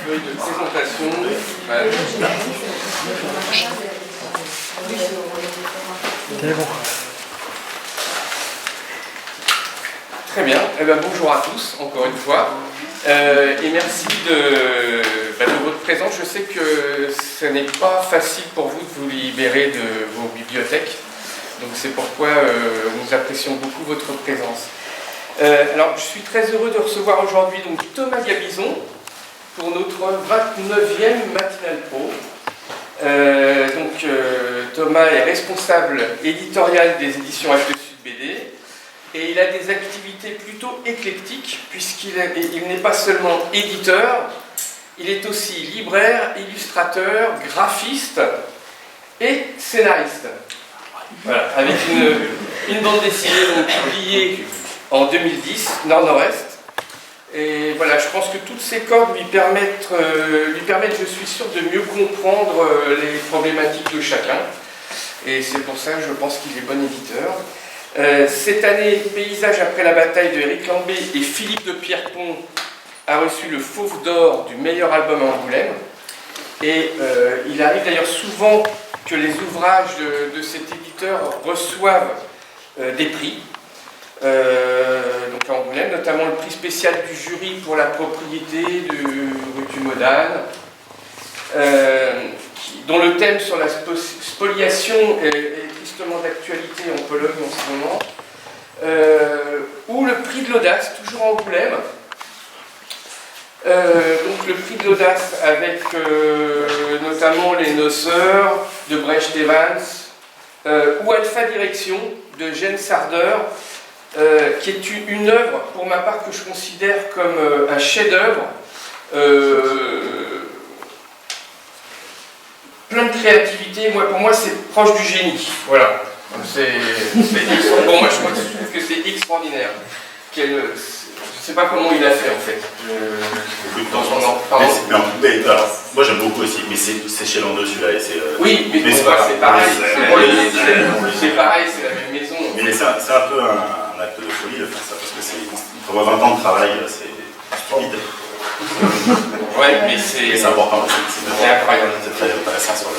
feuille de présentation. Ouais. Très bien. Eh ben, bonjour à tous, encore une fois. Et merci de votre présence. Je sais que ce n'est pas facile pour vous de vous libérer de vos bibliothèques. Donc c'est pourquoi nous apprécions beaucoup votre présence. Alors, je suis très heureux de recevoir aujourd'hui donc Thomas Gabizon pour notre 29e Matinale Pro. Thomas est responsable éditorial des éditions Actes Sud BD et il a des activités plutôt éclectiques puisqu'il n'est pas seulement éditeur, il est aussi libraire, illustrateur, graphiste et scénariste. Voilà, avec une bande dessinée donc, publiée en 2010, Nord-Nord-Est. Et voilà, je pense que toutes ces cordes lui permettent, je suis sûr, de mieux comprendre les problématiques de chacun. Et c'est pour ça que je pense qu'il est bon éditeur. Cette année, Paysage après la bataille de Éric Lambé et Philippe de Pierrepont a reçu le Fauve d'Or du meilleur album à Angoulême. Et il arrive d'ailleurs souvent que les ouvrages de cet éditeur reçoivent des prix. Donc à Angoulême, notamment le prix spécial du jury pour la propriété de rue du Modane, dont le thème sur la spoliation est tristement d'actualité en Pologne en ce moment, ou le prix de l'audace, toujours à Angoulême. Donc le prix de l'audace avec notamment Les Noceurs de Brecht Evans, ou Alpha Direction de Jeanne Sarder, qui est une œuvre, pour ma part, que je considère comme un chef-d'œuvre, plein de créativité. Pour moi, c'est proche du génie. Voilà. Pour moi, je trouve que c'est extraordinaire. Je ne sais pas comment il a fait, en fait. Alors, moi, j'aime beaucoup aussi, mais c'est chez Landeux, celui-là. Oui, mais c'est pareil. C'est pareil, c'est la même maison. Mais c'est un peu un acte de folie de faire ça, parce que pour 20 ans de travail, c'est stupide. Ouais, mais c'est important aussi. C'est incroyable. C'est très intéressant sur le...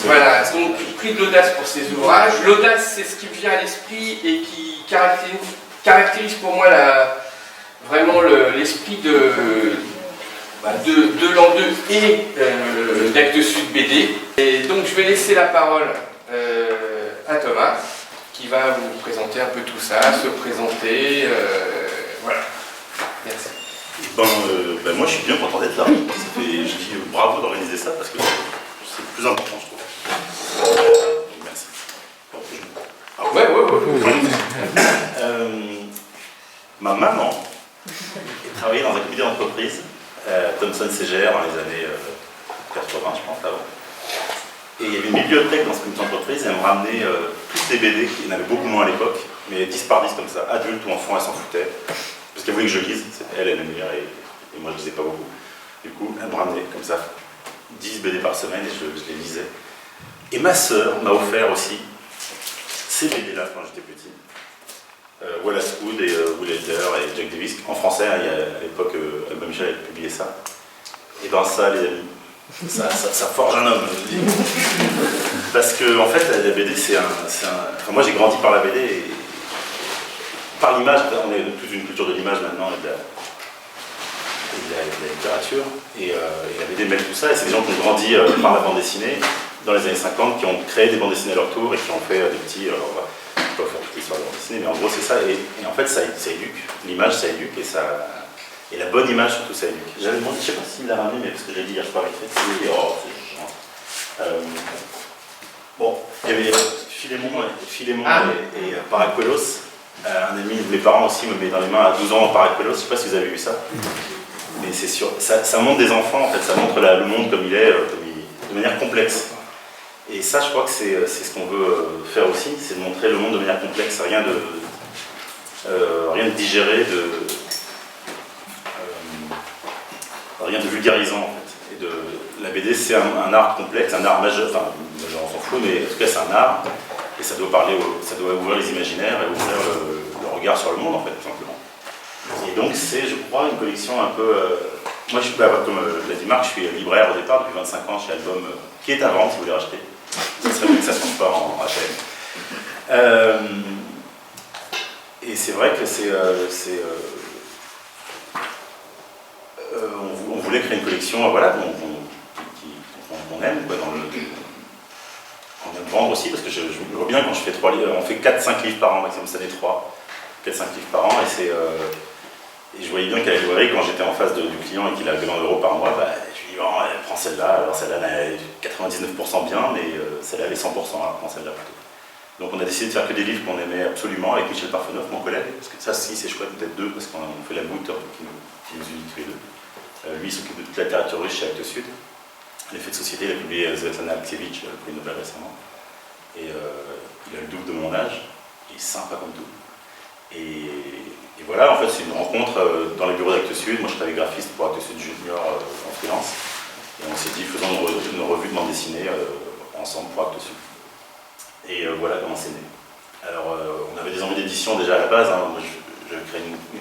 Voilà, donc prix de l'audace pour ces ouvrages. L'audace, c'est ce qui me vient à l'esprit et qui caractérise pour moi vraiment l'esprit de Landeux et d'Actes Sud BD. Et donc je vais laisser la parole à Thomas, qui va vous présenter un peu tout ça, se présenter, voilà. Merci. Moi je suis bien content d'être là. Je dis bravo d'organiser ça parce que c'est le plus important, je trouve. Merci. Ma maman travaillait dans un comité d'entreprise, Thomson CGR dans les années 80, je pense, avant. Et il y avait une bibliothèque dans ce comité d'entreprise et elle me ramenait toutes les BD, il y en avait beaucoup moins à l'époque, mais 10 par 10 comme ça, adultes ou enfants, elle s'en foutait. Parce qu'elle voulait que je lise, elle aimait lire et moi je lisais pas beaucoup. Du coup, elle me ramenait comme ça 10 BD par semaine et je les lisais. Et ma sœur m'a offert aussi ces BD-là quand j'étais petit. Wallace Wood et Will Elder et Jack Davis, en français, hein, à l'époque, Albin Michel avait publié ça. Et dans ça, les amis, ça forge un homme. Parce que, en fait, la BD, Enfin, moi, j'ai grandi par la BD et par l'image. On est toute une culture de l'image maintenant et de la littérature. Et la BD mêle tout ça. Et c'est des gens qui ont grandi par la bande dessinée dans les années 50, qui ont créé des bandes dessinées à leur tour et qui ont fait des petits... Je ne peux pas faire toute l'histoire de la bande dessinée, mais en gros, c'est ça. Et en fait, ça éduque. L'image, ça éduque et la bonne image, surtout, ça éduque. J'avais demandé, je ne sais pas s'il l'a ramené, mais parce que j'ai dit hier soir, il fait bon, il y avait Philémon et Paraquelos. Un ami de mes parents aussi me met dans les mains à 12 ans en Paraquelos. Je ne sais pas si vous avez vu ça. Mais c'est sûr, ça montre des enfants, en fait, ça montre le monde comme il est, de manière complexe. Et ça, je crois que c'est ce qu'on veut faire aussi, c'est de montrer le monde de manière complexe, rien de digéré, rien de vulgarisant en fait. Et la BD, c'est un art complexe, un art majeur, enfin, on s'en fout, mais en tout cas, c'est un art, et ça doit ouvrir les imaginaires et ouvrir le regard sur le monde, en fait, tout simplement. Et donc, c'est, je crois, une collection un peu Moi, comme l'a dit Marc, je suis libraire au départ depuis 25 ans chez Album, qui est à vendre si vous voulez racheter. Ça serait bien que ça ne change pas en HM. Et c'est vrai que on voulait créer une collection qu'on aime, quoi, on aime vendre aussi, parce que je vois bien quand je fais 3 livres, on fait 4-5 livres par an, maximum cette année 3, 4-5 livres par an, et je voyais bien qu'à la librairie, quand j'étais en face du client et qu'il avait 20 € par mois, je lui dis, oh, prends celle-là, alors celle-là elle est 99% bien, mais celle-là elle est 100%, alors prends celle-là plutôt. Donc on a décidé de faire que des livres qu'on aimait absolument avec Michel Parfenoff, mon collègue, parce que ça si c'est chouette, peut-être deux, parce qu'on fait la boute qui nous unit tous les deux. Lui il s'occupe de toute la littérature russe chez Actes Sud. Les faits de société, il a publié Svetlana Alexievitch, le prix Nobel récemment. Et il a le double de mon âge, il est sympa comme tout. Et voilà, en fait c'est une rencontre dans les bureaux d'Actes Sud. Moi je travaillais graphiste pour Actes Sud Junior en freelance. Et on s'est dit faisons une revue de bande dessinée ensemble pour Actes Sud. Et voilà comment c'est né. Alors, on avait des envies d'édition déjà à la base. Hein. Moi,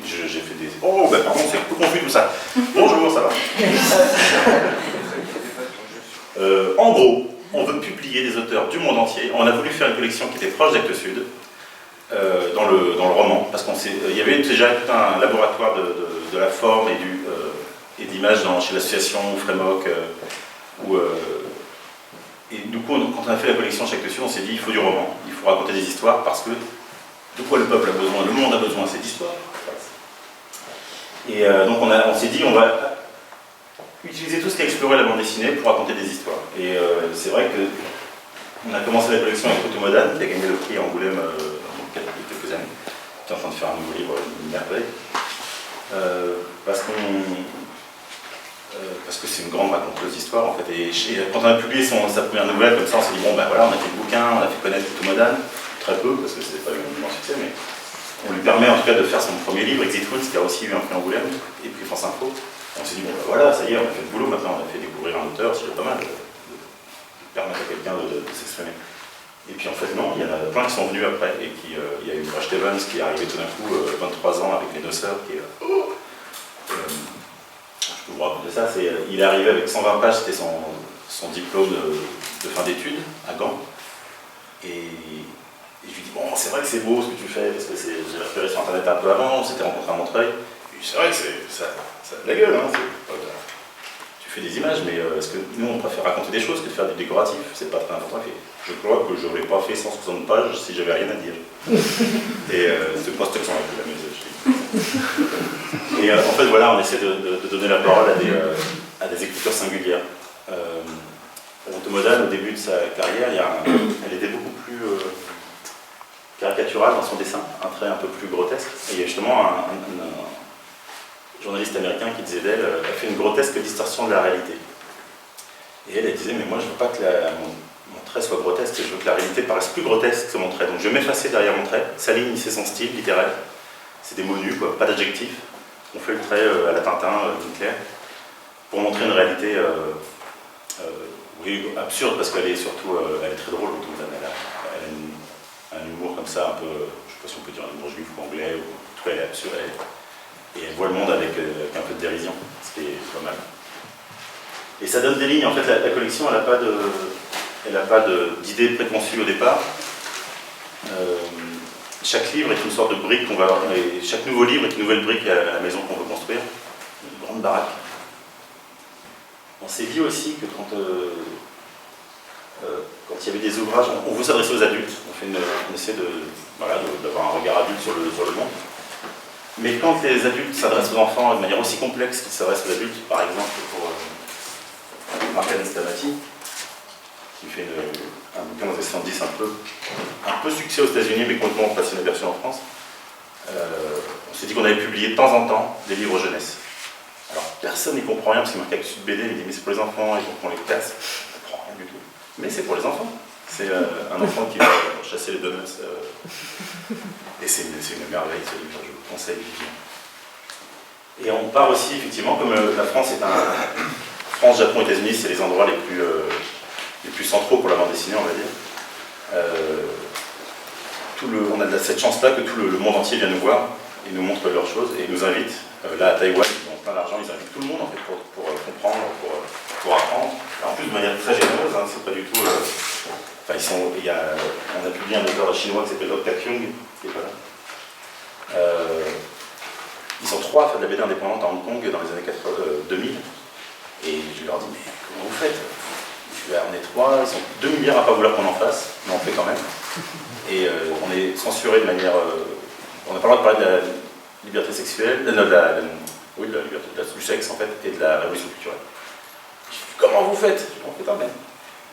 j'ai fait des. Oh, bah pardon, c'est un peu confus tout ça. Bonjour, ça va. En gros, on veut publier des auteurs du monde entier. On a voulu faire une collection qui était proche d'Actes Sud, dans le roman, parce qu'il y avait déjà tout un laboratoire de la forme et d'image chez l'association Frémoc, et du coup, quand on a fait la collection chez Actes Sud, on s'est dit il faut du roman, il faut raconter des histoires, parce que de quoi le peuple a besoin, le monde a besoin, c'est d'histoire. Et donc on s'est dit on va utiliser tout ce qui a exploré la bande dessinée pour raconter des histoires. Et c'est vrai qu'on a commencé la collection avec Otto Modane, qui a gagné le prix à Angoulême il y a quelques années, qui est en train de faire un nouveau livre, une merveille. Parce que c'est une grande raconteuse d'histoire en fait. Et quand on a publié sa première nouvelle comme ça, on s'est dit bon ben voilà, on a fait le bouquin, on a fait connaître Otto Modane, très peu parce que c'était pas eu un immense succès, mais on lui permet en tout cas de faire son premier livre, Exit Routes, qui a aussi eu un prix Angoulême et puis France Info. Et on s'est dit bon ben voilà, ça y est, on a fait le boulot, maintenant on a fait découvrir un auteur, c'est pas mal de permettre à quelqu'un de s'exprimer. Et puis en fait non, il y en a plein qui sont venus après, et il y a eu Rush Evans qui est arrivé tout d'un coup, 23 ans avec Les Noceurs, qui est je peux vous raconter ça, il est arrivé avec 120 pages, c'était son diplôme de fin d'études à Gand. Et je lui dis, bon, c'est vrai que c'est beau ce que tu fais, parce que j'ai repéré sur internet un peu avant, on s'était rencontré à Montreuil. C'est vrai que ça a de la gueule, hein, tu fais des images, mais est-ce que nous on préfère raconter des choses que de faire du décoratif, c'est pas très important. Je crois que je n'aurais pas fait 160 pages si j'avais rien à dire. Et c'est pas cette accent-là que la mise. Et en fait, voilà, on essaie de donner la parole à des écritures singulières. Otto Modane, au début de sa carrière, elle était beaucoup plus caricaturale dans son dessin, un trait un peu plus grotesque. Et il y a justement un journaliste américain qui disait d'elle, elle fait une grotesque distorsion de la réalité. Et elle disait, mais moi je veux pas que mon trait soit grotesque, je veux que la réalité paraisse plus grotesque que mon trait. Donc je vais m'effacer derrière mon trait. Sa ligne, c'est son style littéraire. C'est des mots nus, quoi, pas d'adjectifs. On fait le trait à la Tintin, Claire, pour montrer une réalité oui, absurde, parce qu'elle est surtout elle est très drôle. Elle a un humour comme ça, un peu, je ne sais pas si on peut dire un humour juif ou anglais, ou, en tout cas elle est absurde. Et elle voit le monde avec un peu de dérision, ce qui est pas mal. Et ça donne des lignes. En fait, la collection, elle n'a pas d'idée préconçue au départ. Chaque livre est une sorte de brique qu'on va avoir, et chaque nouveau livre est une nouvelle brique à la maison qu'on veut construire. Une grande baraque. On s'est dit aussi que quand il y avait des ouvrages, on veut s'adresser aux adultes, on essaie d'avoir un regard adulte sur le monde. Mais quand les adultes s'adressent aux enfants de manière aussi complexe qu'ils s'adressent aux adultes, par exemple pour Marc-Anne Stamati, qui fait un bouquin dans les 70 un peu succès aux États-Unis, mais complètement passé inaperçu en France, on s'est dit qu'on avait publié de temps en temps des livres jeunesse. Alors personne n'y comprend rien, parce qu'il marque Actes Sud BD, il dit mais c'est pour les enfants, et donc on les casse, on ne comprend rien du tout. Mais c'est pour les enfants. C'est un enfant qui va chasser les donuts, et c'est une merveille ce livre, je vous conseille vivement. Et on part aussi, effectivement, comme la France est France, Japon, États-Unis, c'est les endroits les plus centraux pour la bande dessinée, on va dire. On a cette chance-là que tout le monde entier vient nous voir et nous montre leurs choses et nous invite. Là, à Taïwan, ils ont plein d'argent, ils invitent tout le monde en fait pour comprendre, pour apprendre. Et en plus de manière très généreuse, hein, c'est pas du tout. Enfin, on a publié un auteur chinois qui s'appelle Dr. Kyung, qui est pas là. Ils sont 3 à faire de la BD indépendante à Hong Kong dans les années 2000. Et je leur dis, mais comment vous faites? On est 3, ils sont 2 milliards à pas vouloir qu'on en fasse, mais on fait quand même. Et on est censuré de manière. On n'a pas le droit de parler de la liberté sexuelle, oui, de la liberté du sexe en fait, et de la révolution culturelle. Je dis, comment vous faites? On fait quand même.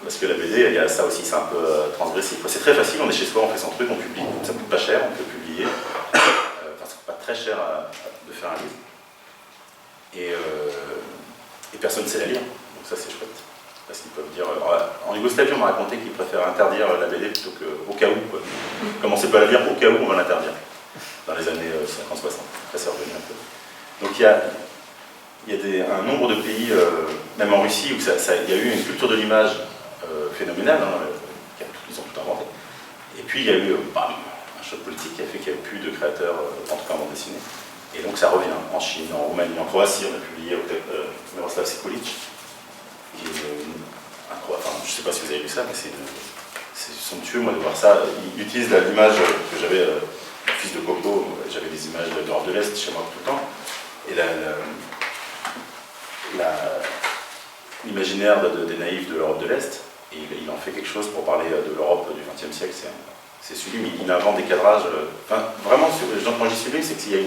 Parce que la BD, il y a ça aussi, c'est un peu transgressif. C'est très facile, on est chez soi, on fait son truc, on publie. Ça coûte pas cher, on peut publier. Enfin, ça coûte pas très cher de faire un livre. Et personne ne sait la lire, donc ça c'est chouette. Parce qu'ils peuvent dire. En Yougoslavie, on m'a raconté qu'ils préfèrent interdire la BD plutôt qu'au cas où. Quoi. Commencez pas à la lire au cas où on va l'interdire. Dans les années 50-60. Après, c'est revenu un peu. Donc il y a un nombre de pays, même en Russie, où il y a eu une culture de l'image phénoménale. Hein, ils ont tout inventé. Et puis il y a eu un choc politique qui a fait qu'il n'y avait plus de créateurs, en tout cas en bande dessinée. Et donc ça revient en Chine, en Roumanie, en Croatie. On a publié Miroslav Sekulic, qui est enfin, je ne sais pas si vous avez vu ça, mais c'est somptueux, moi, de voir ça. Il utilise l'image que j'avais, fils de Coco, j'avais des images d'Europe de l'Est chez moi tout le temps. Et l'imaginaire des naïfs de l'Europe de l'Est, et il en fait quelque chose pour parler de l'Europe du XXe siècle. C'est sublime, il invente des cadrages. Enfin, vraiment, quand je dis sublime, c'est qu'il y a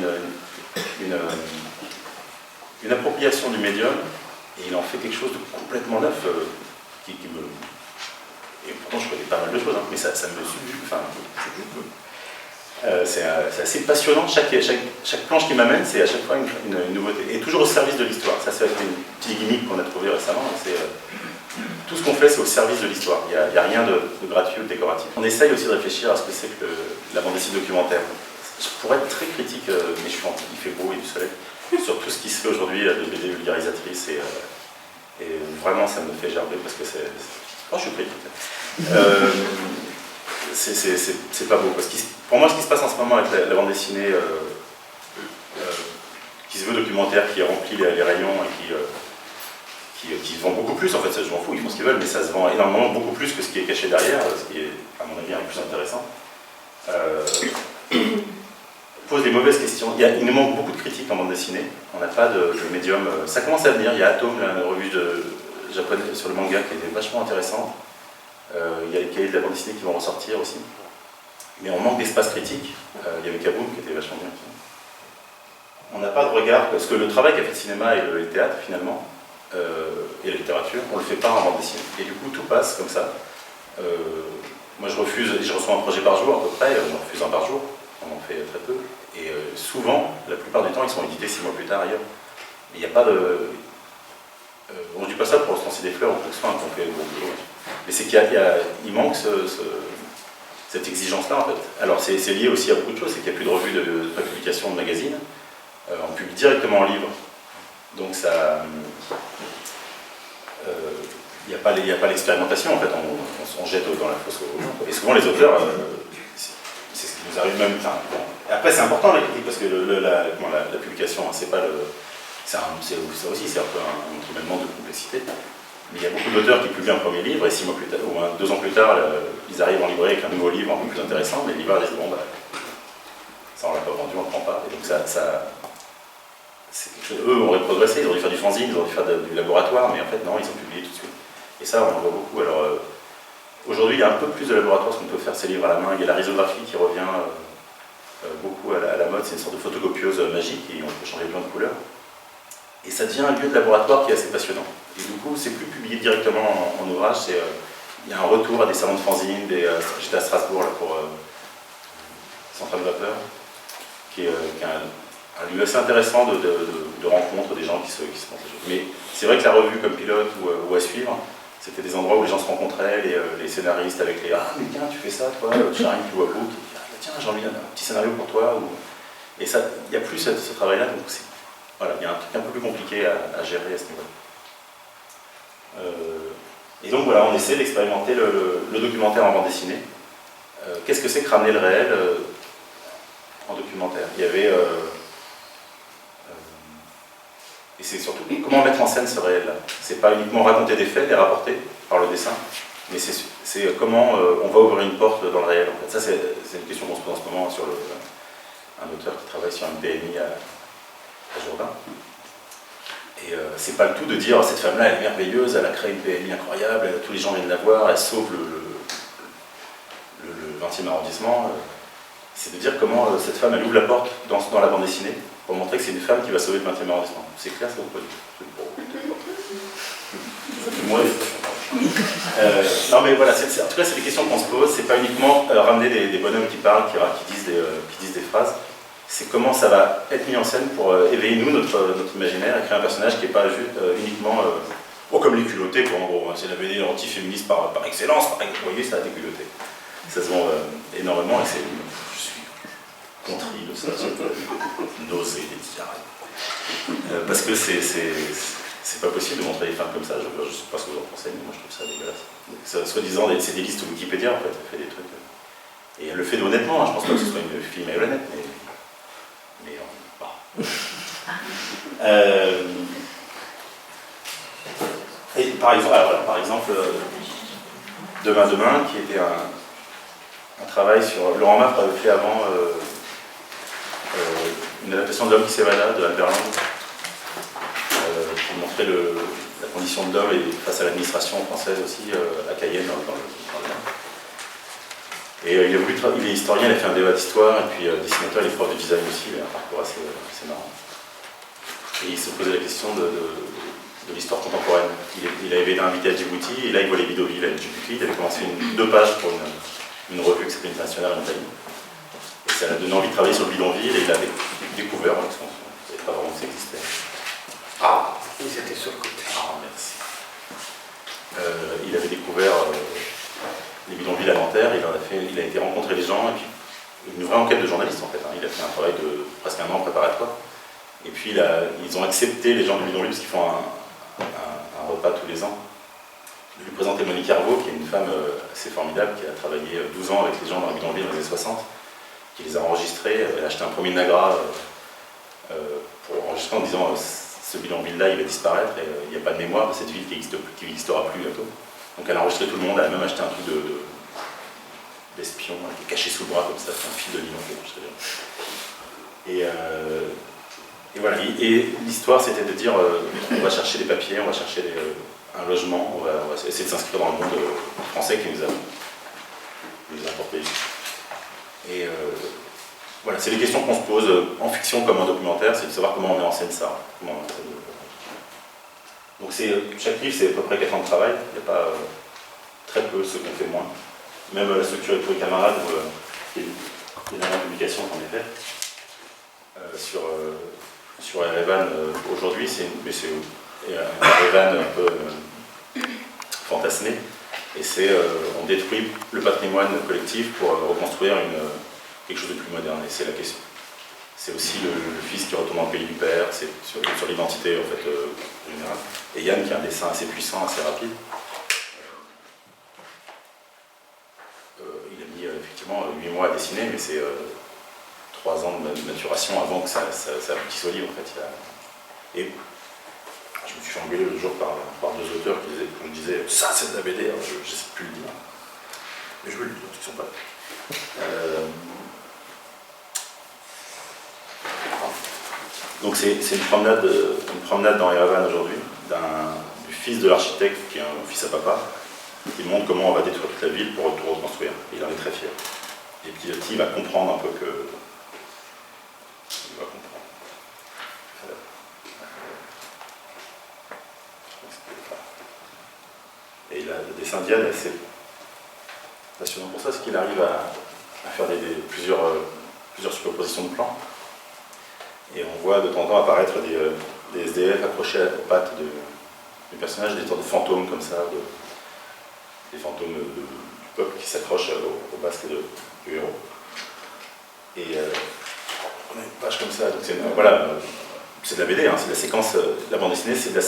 une appropriation du médium, et il en fait quelque chose de complètement neuf qui me. Et pourtant, je connais pas mal de choses, hein, mais ça me subjugue. Enfin, c'est assez passionnant. Chaque planche qu'il m'amène, c'est à chaque fois une nouveauté. Et toujours au service de l'histoire. Ça, c'est une petite gimmick qu'on a trouvé récemment. Tout ce qu'on fait, c'est au service de l'histoire. Il n'y a rien de gratuit ou de décoratif. On essaye aussi de réfléchir à ce que c'est que la bande dessinée documentaire. Je pourrais être très critique, mais je suis anti, il fait beau, il y a du soleil, sur tout ce qui se fait aujourd'hui de BD vulgarisatrice. Et vraiment, ça me fait gerber parce que c'est. Oh, je suis critique. C'est pas beau. Parce que pour moi, ce qui se passe en ce moment avec la bande dessinée qui se veut documentaire, qui remplit les rayons et qui se vend beaucoup plus, en fait, ça je m'en fous, ils font ce qu'ils veulent, mais ça se vend énormément, beaucoup plus que ce qui est caché derrière, ce qui est, à mon avis, un peu plus intéressant. Pose des mauvaises questions. Il nous manque beaucoup de critiques en bande dessinée. On n'a pas de médium. Ça commence à venir. Il y a Atom, la revue japonaise sur le manga, qui était vachement intéressante. Il y a les cahiers de la bande dessinée qui vont ressortir aussi. Mais on manque d'espace critique. Il y avait Kaboom qui était vachement bien. On n'a pas de regard, parce que le travail qu'a fait le cinéma et le théâtre, finalement, et la littérature, on ne le fait pas en bande dessinée. Et du coup, tout passe comme ça. Moi, je refuse, je reçois un projet par jour à peu près, j'en refuse un par jour. On en fait très peu. Et souvent, la plupart du temps, ils sont édités 6 mois plus tard ailleurs. Il n'y a pas de. On ne dit pas ça pour se lancer des fleurs ou quoi que ce soit, qu'on fait gros boulot. Mais c'est qu'il manque cette exigence-là, en fait. Alors, c'est lié aussi à beaucoup de choses. C'est qu'il n'y a plus de revues de publication de magazines. On publie directement en livre. Donc, ça. Il n'y a pas l'expérimentation, en fait. On jette dans la fosse aux gens. Et souvent, les auteurs. C'est ce qui nous arrive même. Enfin, bon. Après, c'est important la critique parce que la publication, c'est pas le. Ça aussi, c'est un peu un élément de complexité. Mais il y a beaucoup d'auteurs qui publient un premier livre et 6 mois plus tard, ou 2 ans plus tard, ils arrivent en librairie avec un nouveau livre un peu plus intéressant, mais les libraires disent bon, bah, ça on l'a pas vendu, on ne prend pas. Et donc c'est quelque chose. Eux auraient progressé, ils auraient dû faire du fanzine, ils auraient dû faire du laboratoire, mais en fait non, ils ont publié tout de suite. Et ça, on en voit beaucoup. Alors aujourd'hui, il y a un peu plus de laboratoire, parce qu'on peut faire ses livres à la main. Il y a la risographie qui revient beaucoup à la mode, c'est une sorte de photocopieuse magique et on peut changer plein de couleurs. Et ça devient un lieu de laboratoire qui est assez passionnant. Et du coup, c'est plus publié directement en ouvrage, il y a un retour à des salons de fanzine, j'étais à Strasbourg là, pour Centrale Vapeur, qui est un lieu assez intéressant de rencontres des gens qui se pensent. Mais c'est vrai que la revue comme Pilote ou à suivre, c'était des endroits où les gens se rencontraient, les scénaristes avec les « Ah, mais tiens, tu fais ça, toi, Charim Kiwaku, qui dit « Tiens, j'ai envie d'un petit scénario pour toi. » Et ça, il n'y a plus ce travail-là, donc voilà, il y a un truc un peu plus compliqué à gérer à ce niveau-là. Et donc voilà, on essaie d'expérimenter le documentaire en bande dessinée. Qu'est-ce que c'est que ramener le réel en documentaire? Il y avait Et c'est surtout comment mettre en scène ce réel-là. C'est pas uniquement raconter des faits, les rapporter par le dessin, mais c'est comment on va ouvrir une porte dans le réel. En fait. Ça, c'est une question qu'on se pose en ce moment sur un auteur qui travaille sur une PMI à Jourdain. Et c'est pas le tout de dire cette femme-là, elle est merveilleuse, elle a créé une PMI incroyable, tous les gens viennent la voir, elle sauve le 20e arrondissement. C'est de dire comment cette femme, elle ouvre la porte dans la bande dessinée pour montrer que c'est une femme qui va sauver le 20e arrondissement. C'est clair, ça vous pas non mais voilà, en tout cas c'est des questions qu'on se pose, c'est pas uniquement ramener des bonhommes qui parlent, qui disent des phrases, c'est comment ça va être mis en scène pour éveiller nous, notre imaginaire, et créer un personnage qui n'est pas juste uniquement comme les culottés, quoi, en gros, c'est la BD anti-féministe par excellence, vous voyez, ça a des culottés. Ça se vend énormément et je suis contrit de ça, nausée, des diarrhées. Parce que c'est pas possible de montrer des femmes comme ça, je sais pas ce que vous en pensez, mais moi je trouve ça dégueulasse. Soi-disant, c'est des listes Wikipédia en fait, elle fait des trucs. Et elle le fait honnêtement, hein, je pense pas que ce soit une fille marionnette, mais et par exemple, Demain, qui était un travail sur. Laurent Maffre avait fait avant une adaptation de L'homme qui s'évada de Albert Land, qui montrait la condition de l'homme et face à l'administration française aussi, à Cayenne, dans le Nord. Et il est historien, il a fait un débat d'histoire, et puis dessinateur, il est prof de design aussi, il a un parcours assez marrant. Et il se posait la question de l'histoire contemporaine. Il avait été invité à Djibouti, et là il voit les bidonvilles à Djibouti, il avait commencé 2 pages pour une revue qui s'appelait International en Italie. Et ça l'a donné envie de travailler sur le bidonville, et il avait découvert, je ne savais pas vraiment que ça existait. Ah, ils étaient sur le côté. Ah, merci. Il avait découvert les bidonvilles à Nanterre, il a été rencontrer les gens, et puis une vraie enquête de journaliste en fait. Hein. Il a fait un travail de presque 1 an préparatoire. Et puis ils ont accepté les gens du bidonville parce qu'ils font un repas tous les ans. De lui présenter Monique Hervaux, qui est une femme assez formidable, qui a travaillé 12 ans avec les gens dans le bidonville dans les années 60, qui les a enregistrés. Elle a acheté un premier Nagra pour enregistrer en disant ce bidonville-là, il va disparaître, et il n'y a pas de mémoire de cette ville qui n'existera plus bientôt. Donc elle a enregistré tout le monde, elle a même acheté un truc d'espion qui est caché sous le bras comme ça, c'est un fil de nylon qui est enregistré. Et voilà, et l'histoire c'était de dire on va chercher des papiers, on va chercher un logement, on va essayer de s'inscrire dans le monde français qui nous a apporté. Et voilà, c'est les questions qu'on se pose en fiction comme en documentaire, c'est de savoir comment on met en scène ça. Donc chaque livre c'est à peu près 4 ans de travail, il n'y a pas très peu ceux qu'on fait moins. Même la structure pour les camarades, il y a une dernière publication qu'on a faite sur Erevan aujourd'hui, c'est un Erevan un peu fantasmé, et on détruit le patrimoine collectif pour reconstruire quelque chose de plus moderne, et c'est la question. C'est aussi le fils qui retourne dans le pays du père, c'est sur l'identité en fait générale. Et Yann qui a un dessin assez puissant, assez rapide. Il a mis effectivement 8 mois à dessiner, mais c'est 3 ans de maturation avant que ça aboutisse au livre en fait. Et je me suis fait engueuler le jour par 2 auteurs qui je disais ça c'est de la BD, alors je ne sais plus le dire. Mais je veux le dire, ils sont pas là. Donc c'est une promenade dans Erevan aujourd'hui, du fils de l'architecte, qui est un fils à papa, qui montre comment on va détruire toute la ville pour tout reconstruire. Il en est très fier. Et petit à petit, il va comprendre un peu que... Il va comprendre. Et le dessin d'Yann est assez passionnant pour ça, c'est qu'il arrive à faire plusieurs superpositions de plans. Et on voit de temps en temps apparaître des SDF accrochés aux pattes des personnages, des sortes de fantômes comme ça, des fantômes du peuple qui s'accrochent au basque du héros. Et on a une page comme ça, donc c'est de la BD, hein, c'est de la séquence, la bande dessinée, c'est de la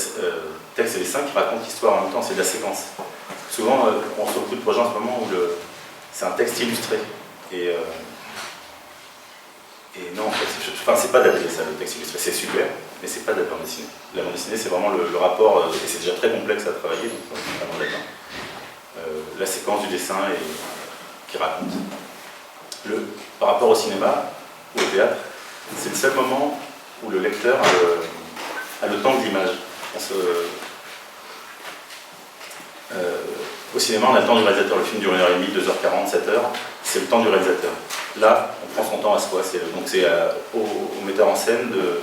texte et dessin qui racontent l'histoire en même temps, c'est de la séquence. Souvent, on se beaucoup de projets en ce moment où c'est un texte illustré. Et Et non, en fait, c'est pas de la BD, ça, le texte illustré, c'est super, mais c'est pas de la bande dessinée. La bande dessinée, c'est vraiment le rapport, et c'est déjà très complexe à travailler, donc on est vraiment là-dedans. La séquence du dessin qui raconte. Par rapport au cinéma ou au théâtre, c'est le seul moment où le lecteur a le temps de l'image. Au cinéma, on a le temps du réalisateur. Le film dure 1h30, 2h40, 7h. C'est le temps du réalisateur. Là, on prend son temps à soi. Donc c'est au metteur en scène de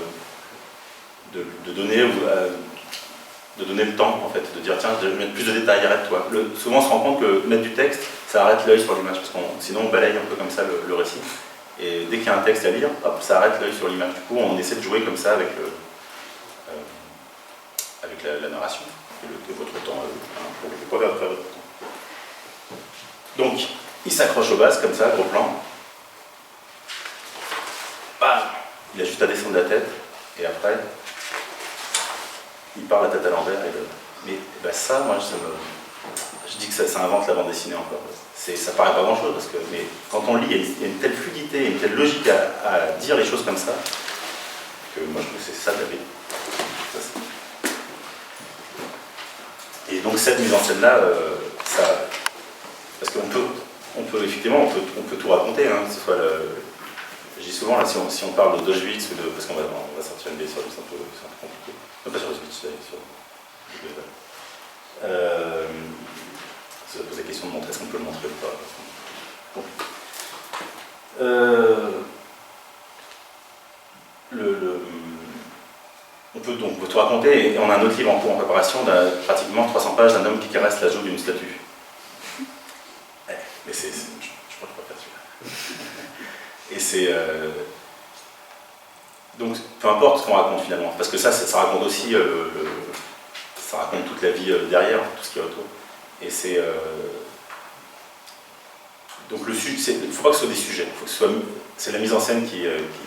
donner le temps, en fait, de dire tiens, je vais mettre plus de détails, arrête-toi. Souvent, on se rend compte que mettre du texte, ça arrête l'œil sur l'image, parce que sinon, on balaye un peu comme ça le récit. Et dès qu'il y a un texte à lire, hop, ça arrête l'œil sur l'image. Du coup, on essaie de jouer comme ça avec la narration et votre temps à vous, pour pas perdre votre temps. Donc, il s'accroche aux bases comme ça, gros plan. Bam, il a juste à descendre la tête, et après, il part la tête à l'envers. Mais ça, moi, je dis que ça invente la bande dessinée encore. Ça paraît pas grand-chose, mais quand on lit, il y a une telle fluidité, une telle logique à dire les choses comme ça, que moi, je trouve que c'est ça de la BD. Et donc cette mise en scène-là, parce qu'on peut effectivement, on peut tout raconter. Hein, que ce soit je dis souvent, là, si on parle d'Auschwitz, parce qu'on va sortir une BD sur un peu compliqué. Non, pas sur Auschwitz, sur ça pose la question de montrer, est-ce qu'on peut le montrer ou pas. Bon. On peut tout raconter, et on a un autre livre en cours en préparation, pratiquement 300 pages d'un homme qui caresse la joue d'une statue. Mais je crois que je peux pas faire celui-là. Et c'est... Donc, peu importe ce qu'on raconte finalement, parce que ça raconte aussi, ça raconte toute la vie derrière, tout ce qui est autour. Et c'est... Donc il ne faut pas que ce soit des sujets, c'est la mise en scène qui...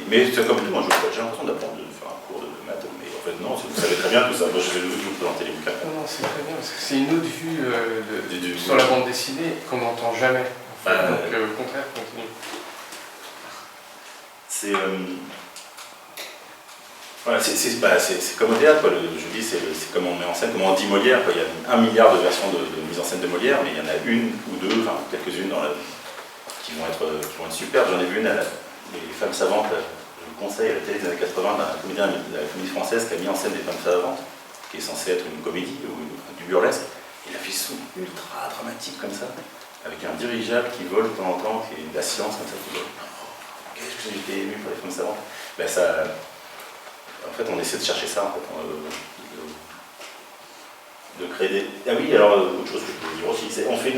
Mais c'est comme tout, moi j'ai l'impression d'apprendre de faire un cours de maths, mais en fait non, vous savez très bien tout ça. Moi je vais vous présenter les bouquins. Non, c'est très bien, parce que c'est une autre vue sur la bande dessinée qu'on n'entend jamais. En fait. Donc au contraire, continue. C'est... Voilà, c'est comme au théâtre, quoi. Je dis, c'est comme on met en scène, comme on dit Molière, quoi. Il y a 1 milliard de versions de mise en scène de Molière, mais il y en a une ou deux, enfin quelques-unes qui vont être superbes. J'en ai vu une, les femmes savantes, je vous conseille, à la télé des années 80, d'un comédien de la comédie française qui a mis en scène des femmes savantes, qui est censée être une comédie ou du burlesque. Il a fait ce son ultra dramatique comme ça, avec un dirigeable qui vole de temps en temps, qui est de la silence comme ça, qui vole. Oh, qu'est-ce que j'ai été ému pour les femmes savantes. En fait, on essaie de chercher ça, en fait, de créer des... Ah oui, alors, autre chose que je peux vous dire aussi, on fait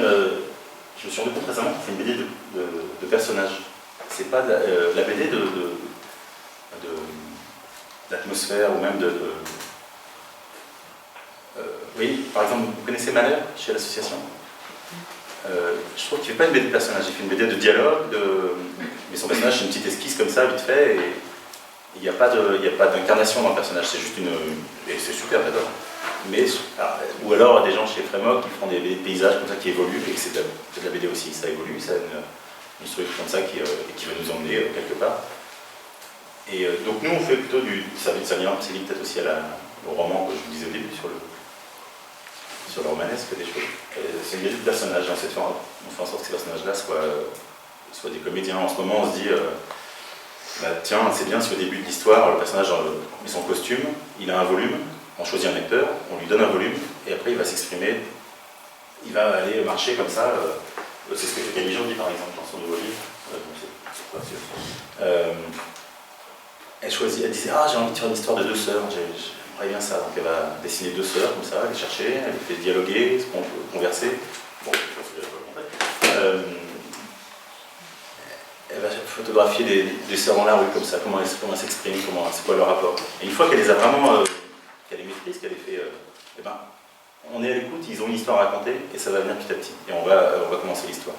je me suis rendu compte récemment qu'on fait une BD de personnages. C'est pas la BD d'atmosphère ou même oui, par exemple, vous connaissez Malheur chez l'association je trouve qu'il ne fait pas une BD de personnage, il fait une BD de dialogue, mais son personnage c'est une petite esquisse comme ça, vite fait, et il n'y a pas d'incarnation dans le personnage, c'est juste et c'est super, j'adore. Ou alors des gens chez Frémoc qui font des paysages comme ça qui évoluent, et que c'est de la BD aussi, ça évolue, ça a une structure comme ça qui va nous emmener quelque part. Et donc nous on fait plutôt ça lie peut-être aussi au roman que je vous disais au début sur le romanesque des choses. C'est une BD de personnages, on fait en sorte que ces personnages-là soient des comédiens. En ce moment on se dit tiens, c'est bien si au début de l'histoire, le personnage met son costume, il a un volume, on choisit un acteur, on lui donne un volume, et après il va s'exprimer, il va aller marcher comme ça. C'est ce que Camille Jean dit par exemple dans son nouveau livre. Elle disait j'ai envie de faire une histoire de 2 sœurs, j'aimerais bien ça. Donc elle va dessiner 2 sœurs comme ça, les chercher, elle les fait dialoguer, converser. Bon, je pense que je vais pas le montrer. Elle va photographier des sœurs dans la rue comme ça, comment elles s'expriment, c'est quoi leur rapport. Et une fois qu'elle les a vraiment, qu'elle les maîtrise, qu'elle les fait, on est à l'écoute, ils ont une histoire à raconter et ça va venir petit à petit. Et on va commencer l'histoire.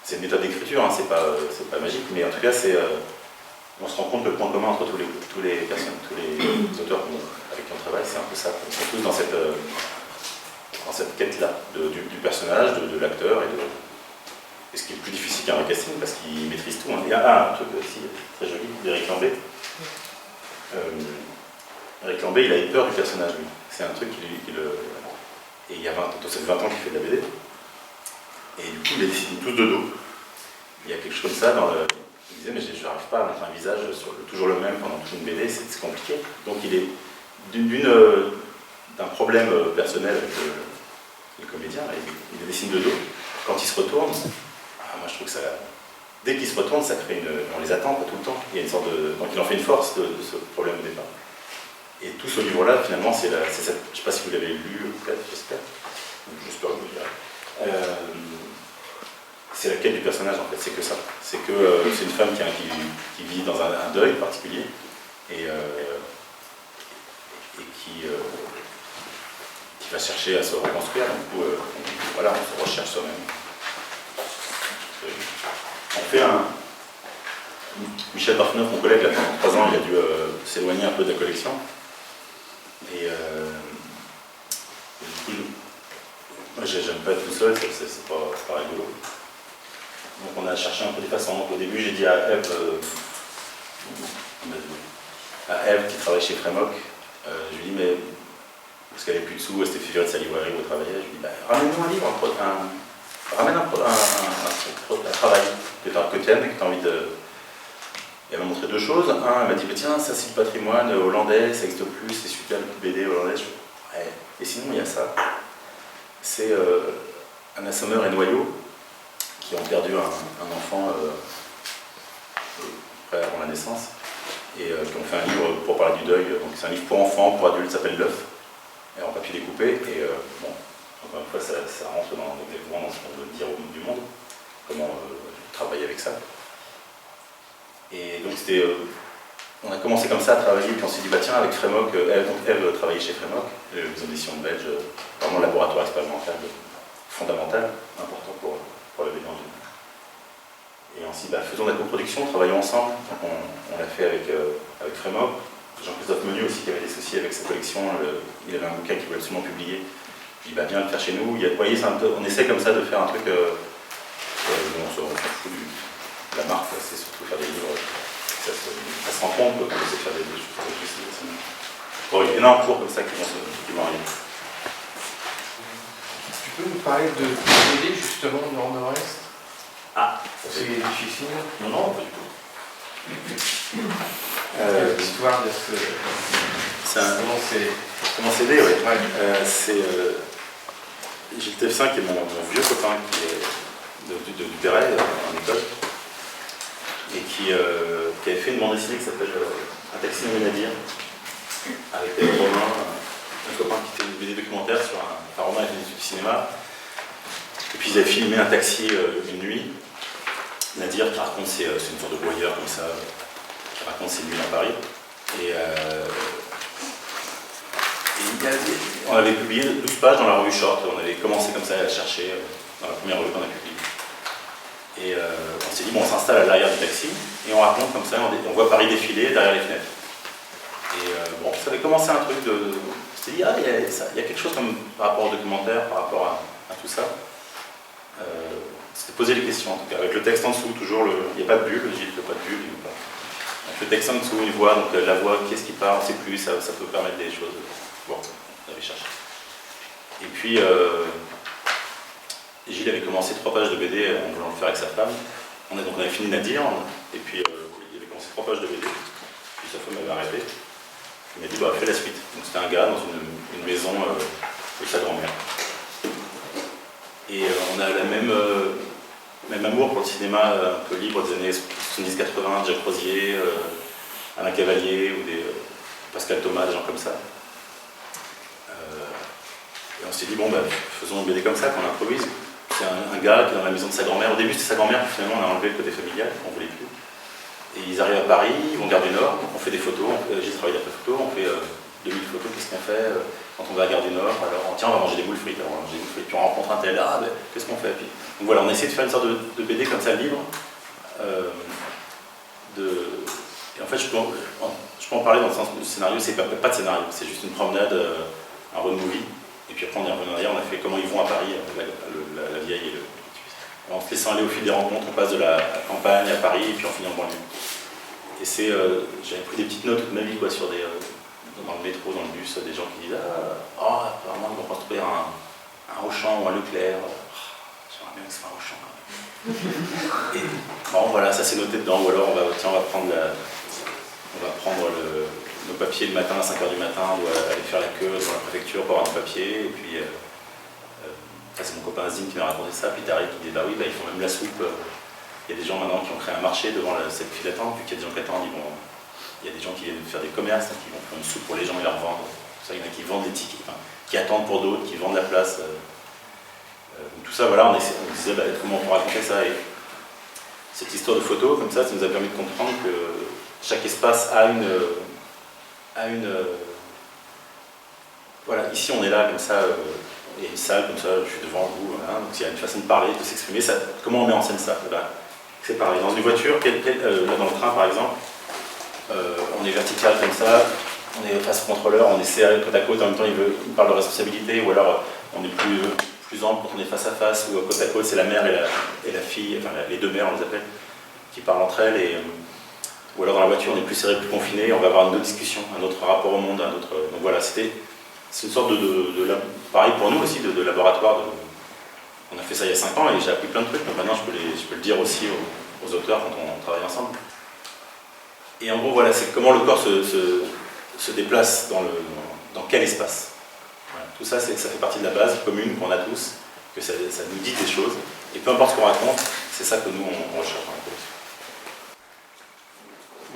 C'est une méthode d'écriture, hein, c'est pas magique, mais en tout cas on se rend compte que le point commun entre tous les personnes, tous les auteurs avec qui on travaille, c'est un peu ça. Ils sont tous dans cette quête-là du personnage, de l'acteur Et ce qui est plus difficile qu'un vrai casting parce qu'il maîtrise tout. Hein. Il y a un truc aussi très joli d'Éric Lambé. Éric Lambé, il a eu peur du personnage, lui. C'est un truc qui le... Et il y a 20 ans qu'il fait de la BD. Et du coup, il a dessiné tous de dos. Il y a quelque chose comme ça dans le... Il disait, mais je n'arrive pas à mettre un visage sur toujours le même pendant toute une BD, c'est compliqué. Donc il est d'un problème personnel avec le comédien, il dessine de dos. Quand il se retourne, moi je trouve que ça... Dès qu'il se retourne, ça crée une... On les attend pas tout le temps. Il y a une sorte de... Donc il en fait une force de ce problème au départ. Et tout ce livre-là, finalement, c'est cette... Je ne sais pas si vous l'avez lu, peut-être, j'espère. J'espère que vous le direz. C'est la quête du personnage, en fait, c'est que ça. C'est que c'est une femme qui vit dans un deuil particulier et qui va chercher à se reconstruire. Du coup, voilà, on se recherche soi-même. On fait un... Michel Parfenoff, mon collègue, là, pendant 3 ans, il a dû s'éloigner un peu de la collection. Et du coup, moi, j'aime pas être tout seul, c'est pas rigolo. Donc on a cherché un peu des façons. Donc, au début, j'ai dit à Eve qui travaille chez Frémoc, je lui ai dit, mais parce qu'elle n'avait plus de sous, elle s'était figurée de sa librairie où elle travaillait, je lui ai dit, ramène-nous un livre, ramène un travail que tu aimes et que tu as envie de... Et elle m'a montré 2 choses. Un, elle m'a dit, mais tiens, ça c'est du patrimoine hollandais, ça n'existe plus, c'est super, le BD hollandais. Ouais. Et sinon, il y a ça. C'est Anna Sommer et Noyau, qui ont perdu un enfant avant la naissance, et qui ont fait un livre pour parler du deuil. Donc c'est un livre pour enfants, pour adultes, ça s'appelle L'œuf, et en papier découpé. Et bon, encore une fois, ça rentre exactement dans ce qu'on veut dire au bout du monde, comment travailler avec ça. Et donc c'était... on a commencé comme ça à travailler, puis on s'est dit, bah tiens, avec Frémoc, Eve travaillait chez Frémoc, les éditions belges, vraiment laboratoire expérimental, fondamental, important pour la BD en général. Et ensuite, faisons de la coproduction, travaillons ensemble. On l'a fait avec Frémoc. Jean-Christophe Menu aussi, qui avait des soucis avec sa collection, il avait un bouquin qu'il voulait absolument publier. Je dis, viens le faire chez nous. Vous voyez, on essaie comme ça de faire un truc... on s'en fout de la marque, c'est surtout faire des livres. Ça se rend compte qu'on essaie de faire des choses aussi. Bon, il y a énormément de cours comme ça qui vont arriver. Tu peux nous parler de BD justement dans le Nord-Est? C'est difficile? Non, pas du tout. L'histoire de Comment c'est BD, oui. C'est Gilles Tefsin, qui est mon vieux copain, qui est du Perret, en école, et qui avait fait une bande dessinée qui s'appelle Un taxi nommé Nadir, avec Romain, un copain qui fait une BD documentaire sur un Romain avec une étude du cinéma. Et puis ils avaient filmé un taxi une nuit. Nadir qui raconte, c'est une sorte de voyeur comme ça, qui raconte ses nuits dans Paris. Et on avait publié 12 pages dans la revue Short, on avait commencé comme ça à chercher dans la première revue qu'on a publiée. Et on s'est dit, bon, on s'installe à l'arrière du taxi, et on raconte comme ça, on voit Paris défiler derrière les fenêtres. Et bon, ça avait commencé un truc de... On s'est dit, il y a quelque chose comme, par rapport au documentaire, par rapport à tout ça. C'était poser les questions en tout cas, avec le texte en dessous, toujours, il n'y a pas de bulle, Gilles ne fait pas de bulle, donc le texte en dessous, une voix, donc la voix, qu'est-ce qui parle, on ne sait plus, ça peut permettre des choses. Bon, on avait cherché. Et puis, Gilles avait commencé 3 pages de BD en voulant le faire avec sa femme. On avait fini Nadir, et puis il avait commencé 3 pages de BD, puis sa femme avait arrêté. Il m'a dit, fais la suite. Donc c'était un gars dans une maison de sa grand-mère. Et on a la même amour pour le cinéma un peu libre des années 70-80, Jacques Rosier, Alain Cavalier ou des Pascal Thomas, des gens comme ça. Et on s'est dit, faisons une BD comme ça, qu'on improvise. C'est un gars qui est dans la maison de sa grand-mère. Au début c'était sa grand-mère, puis finalement on a enlevé le côté familial, on ne voulait plus. Et ils arrivent à Paris, ils vont Gare du Nord, on fait des photos, j'ai travaillé après photos, on fait 2000 photos, qu'est-ce qu'on fait quand on va à Gare du Nord? Alors tiens, on va manger des boules frites, puis on rencontre un tel, qu'est-ce qu'on fait? Puis, donc voilà, on a essayé de faire une sorte de BD comme ça, libre. Et en fait, je peux en parler dans le sens du scénario, c'est pas de scénario, c'est juste une promenade, un road movie. Et puis après, on est revenu en arrière, on a fait comment ils vont à Paris, la vieille et le petit-fils. en se laissant aller au fil des rencontres, on passe de la campagne à Paris et puis on finit en banlieue. Et j'avais pris des petites notes toute ma vie, quoi, sur dans le métro, dans le bus, des gens qui disent apparemment ils vont construire un Auchan ou un Leclerc. J'aimerais bien que ce soit un Auchan quand même. Et bon, voilà, ça c'est noté dedans. Ou alors on va prendre nos papiers le matin à 5h du matin, ou aller faire la queue dans la préfecture pour avoir nos papiers. Et puis c'est mon copain Azim qui m'a raconté ça. Puis Tariq qui dit bah oui, ils font même la soupe. Il y a des gens maintenant qui ont créé un marché devant cette file d'attente. Vu qu'il y a des gens qui attendent, il y a des gens qui viennent faire des commerces, qui vont faire une soupe pour les gens et leur vendre. Ça, il y en a qui vendent des tickets, qui attendent pour d'autres, qui vendent la place. Tout ça, voilà, on disait comment on peut raconter ça. Et cette histoire de photo, comme ça nous a permis de comprendre que chaque espace a une voilà, ici on est là, comme ça, il y a une salle, comme ça, je suis devant vous, voilà, donc il y a une façon de parler, de s'exprimer. Comment on met en scène ça? C'est pareil, dans une voiture, là dans le train par exemple, on est vertical comme ça, on est face au contrôleur, on est serré côte à côte, en même temps il parle de responsabilité, ou alors on est plus ample quand on est face à face, ou côte à côte c'est la mère et la fille, enfin les deux mères on les appelle, qui parlent entre elles, ou alors dans la voiture on est plus serré, plus confiné, on va avoir une autre discussion, un autre rapport au monde, donc voilà, c'est une sorte pareil pour nous aussi, de laboratoire. On a fait ça il y a 5 ans et j'ai appris plein de trucs, donc maintenant je peux le dire aussi aux auteurs quand on travaille ensemble. Et en gros, voilà, c'est comment le corps se déplace dans quel espace. Voilà. Tout ça, ça fait partie de la base commune qu'on a tous, que ça nous dit des choses. Et peu importe ce qu'on raconte, c'est ça que nous, on recherche dans la collection.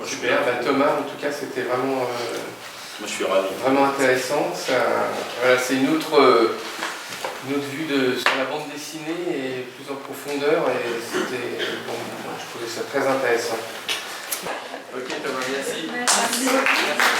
Super, Thomas, en tout cas, c'était vraiment... Moi, je suis ravi. Vraiment intéressant. Voilà, c'est une autre vue sur la bande dessinée et plus en profondeur. Et je trouvais ça très intéressant. Ok Thomas, merci. Merci beaucoup.